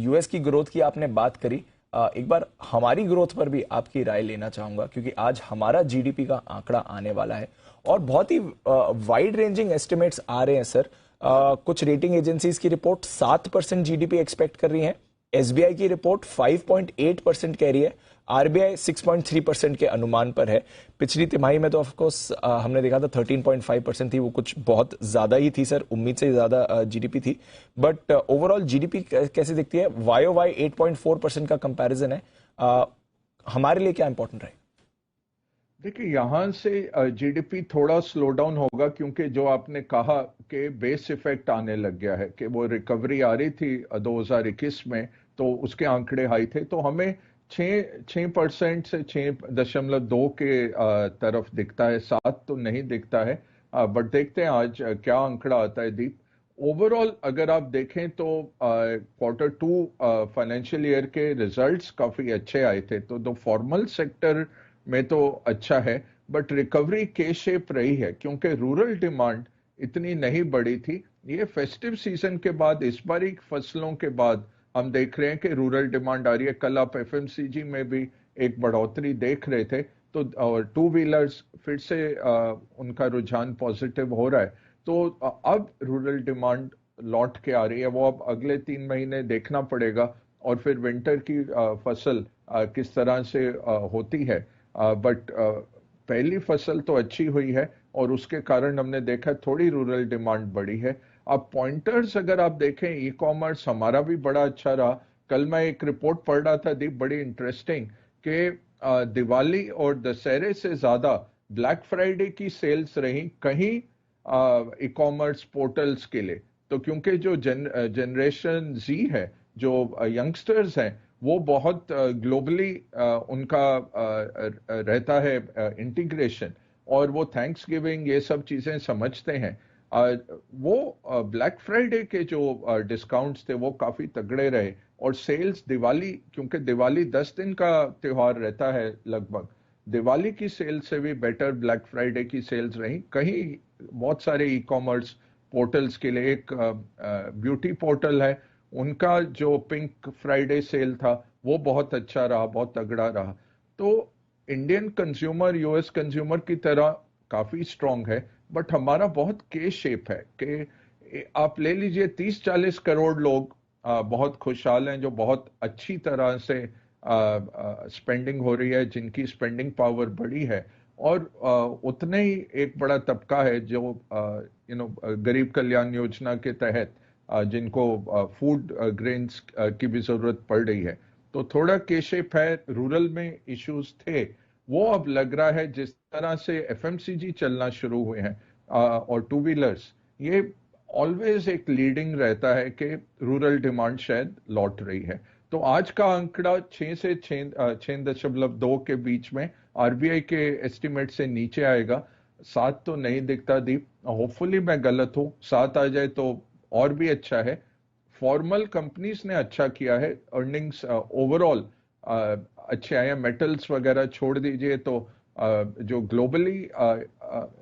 US की growth की आपने बात करी, एक बार हमारी ग्रोथ पर भी आपकी राय लेना चाहूंगा, क्योंकि आज हमारा जीडीपी का आंकड़ा आने वाला है और बहुत ही वाइड रेंजिंग एस्टिमेट्स आ रहे हैं सर। कुछ रेटिंग एजेंसीज की रिपोर्ट 7% जीडीपी एक्सपेक्ट कर रही है, एसबीआई की रिपोर्ट 5.8% कह रही है, आरबीआई 6.3% के अनुमान पर है। पिछली तिमाही में तो ऑफकोर्स हमने देखा था 13.5% थी, वो कुछ बहुत ज्यादा ही थी सर, उम्मीद से ज्यादा जीडीपी थी। बट ओवरऑल जीडीपी कैसे दिखती है? वाई ओ वाई 8.4% का कंपैरिजन है, हमारे लिए क्या इंपॉर्टेंट रहे? देखिए, यहाँ से जीडीपी थोड़ा स्लो डाउन होगा, क्योंकि जो आपने कहा कि बेस इफेक्ट आने लग गया है, कि वो रिकवरी आ रही थी 2021 में, तो उसके आंकड़े हाई थे, तो हमें 6% से 6.2 के तरफ दिखता है, 7 तो नहीं दिखता है। बट देखते हैं आज क्या आंकड़ा आता है दीप। ओवरऑल अगर आप देखें तो Q2 फाइनेंशियल ईयर के रिजल्ट्स काफी अच्छे आए थे, तो द फॉर्मल सेक्टर में तो अच्छा है, बट रिकवरी के शेप रही है, क्योंकि रूरल डिमांड इतनी नहीं बढ़ी थी। ये फेस्टिव सीजन के बाद, इस बारी फसलों के बाद हम देख रहे हैं कि रूरल डिमांड आ रही है। कल आप एफएमसीजी में भी एक बढ़ोतरी देख रहे थे, तो और टू व्हीलर्स फिर से उनका रुझान पॉजिटिव हो रहा है। तो अब रूरल डिमांड लौट के आ रही है, वो अब अगले 3 महीने देखना पड़ेगा, और फिर विंटर की फसल किस तरह से होती है। बट पहली फसल तो अच्छी हुई है, और उसके कारण हमने देखा थोड़ी रूरल डिमांड बढ़ी है। अब पॉइंटर्स अगर आप देखें, ई कॉमर्स हमारा भी बड़ा अच्छा रहा। कल मैं एक रिपोर्ट पढ़ रहा था दीप, बड़ी इंटरेस्टिंग, कि दिवाली और दशहरे से ज्यादा ब्लैक फ्राइडे की सेल्स रही कहीं ई कॉमर्स पोर्टल्स के लिए। तो क्योंकि जो जनरेशन जी है, जो यंगस्टर्स हैं, वो बहुत ग्लोबली उनका रहता है इंटीग्रेशन, और वो थैंक्स गिविंग ये सब चीजें समझते हैं। वो ब्लैक फ्राइडे के जो डिस्काउंट्स थे वो काफी तगड़े रहे, और सेल्स दिवाली, क्योंकि दिवाली 10 दिन का त्योहार रहता है लगभग, दिवाली की सेल्स से भी बेटर ब्लैक फ्राइडे की सेल्स रही कहीं। बहुत सारे ई कॉमर्स पोर्टल्स के लिए, एक ब्यूटी पोर्टल है, उनका जो पिंक फ्राइडे सेल था वो बहुत अच्छा रहा, बहुत तगड़ा रहा। तो इंडियन कंज्यूमर यूएस कंज्यूमर की तरह काफी स्ट्रांग है, बट हमारा बहुत के शेप है कि आप ले लीजिए 30-40 करोड़ लोग बहुत खुशहाल हैं, जो बहुत अच्छी तरह से स्पेंडिंग हो रही है, जिनकी स्पेंडिंग पावर बड़ी है, और उतने ही एक बड़ा तबका है जो गरीब कल्याण योजना के तहत जिनको फूड ग्रेन्स की भी जरूरत पड़ रही है। तो थोड़ा के शेप है, रूरल में इश्यूज थे, वो अब लग रहा है जिस तरह से एफएमसीजी चलना शुरू हुए हैं और टू व्हीलर्स, ये ऑलवेज एक लीडिंग रहता है कि रूरल डिमांड शायद लौट रही है। तो आज का आंकड़ा 6 से 6.2 के बीच में, आरबीआई के एस्टिमेट से नीचे आएगा। 7 तो नहीं दिखता दीप, होपफुली मैं गलत हूं, 7 आ जाए तो और भी अच्छा है। फॉर्मल कंपनीज ने अच्छा किया है, अर्निंग्स ओवरऑल अच्छे आए हैं। मेटल्स वगैरह छोड़ दीजिए, तो जो ग्लोबली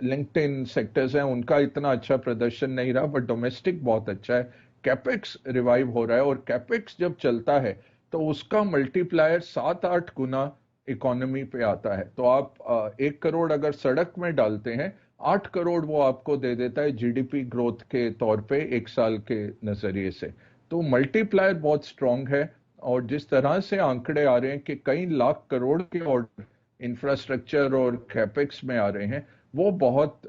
लिंक्डइन सेक्टर्स हैं उनका इतना अच्छा प्रदर्शन नहीं रहा, बट डोमेस्टिक बहुत अच्छा है। कैपेक्स रिवाइव हो रहा है, और कैपेक्स जब चलता है तो उसका मल्टीप्लायर 7-8 गुना इकोनॉमी पे आता है। तो आप 1 करोड़ अगर सड़क में डालते हैं, 8 करोड़ वो आपको दे देता है जीडीपी ग्रोथ के तौर पे 1 साल के नजरिए से। तो मल्टीप्लायर बहुत स्ट्रांग है, और जिस तरह से आंकड़े आ रहे हैं कि कई लाख करोड़ के ऑर्डर इंफ्रास्ट्रक्चर और कैपेक्स में आ रहे हैं, वो बहुत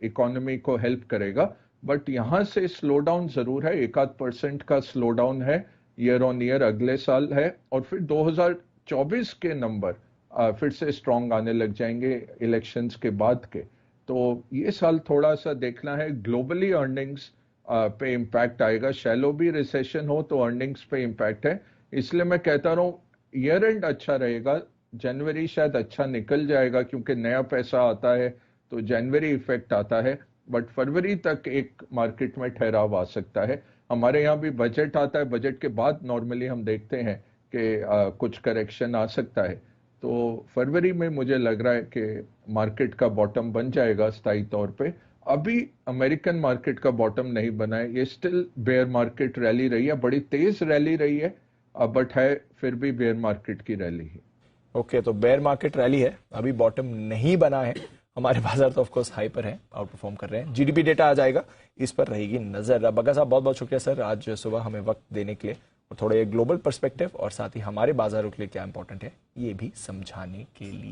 इकोनॉमी को हेल्प करेगा। बट यहां से स्लो डाउन जरूर है, 1-8% का स्लो डाउन है ईयर ऑन ईयर, अगले साल है, और फिर 2024 के नंबर फिर से स्ट्रांग आने लग जाएंगे इलेक्शंस के बाद के। तो ये साल थोड़ा सा देखना है, ग्लोबली अर्निंग्स पे इम्पैक्ट आएगा, शैलो भी रिसेशन हो तो अर्निंग्स पे इम्पैक्ट है। इसलिए मैं कहता रहा हूँ ईयर एंड अच्छा रहेगा, जनवरी शायद अच्छा निकल जाएगा, क्योंकि नया पैसा आता है तो जनवरी इफेक्ट आता है, बट फरवरी तक एक मार्केट में ठहराव आ सकता है। हमारे यहाँ भी बजट आता है, बजट के बाद नॉर्मली हम देखते हैं कि कुछ करेक्शन आ सकता है। तो फरवरी में मुझे लग रहा है कि मार्केट का बॉटम बन जाएगा स्थायी तौर पे। अभी अमेरिकन मार्केट का बॉटम नहीं बना है, ये स्टिल बेयर मार्केट रैली रही है, बड़ी तेज रैली रही है, बट है फिर भी बेयर मार्केट की रैली है। ओके, तो बेयर मार्केट रैली है, अभी बॉटम नहीं बना है। हमारे बाजार तो ऑफकोर्स हाई पर है, आउट परफॉर्म कर रहे हैं। जीडीपी डेटा आ जाएगा, इस पर रहेगी नजर। बग्गा साहब बहुत बहुत शुक्रिया सर आज सुबह हमें वक्त देने के लिए और थोड़ा ये ग्लोबल पर्सपेक्टिव और साथ ही हमारे बाजारों के लिए क्या इंपॉर्टेंट है ये भी समझाने के लिए।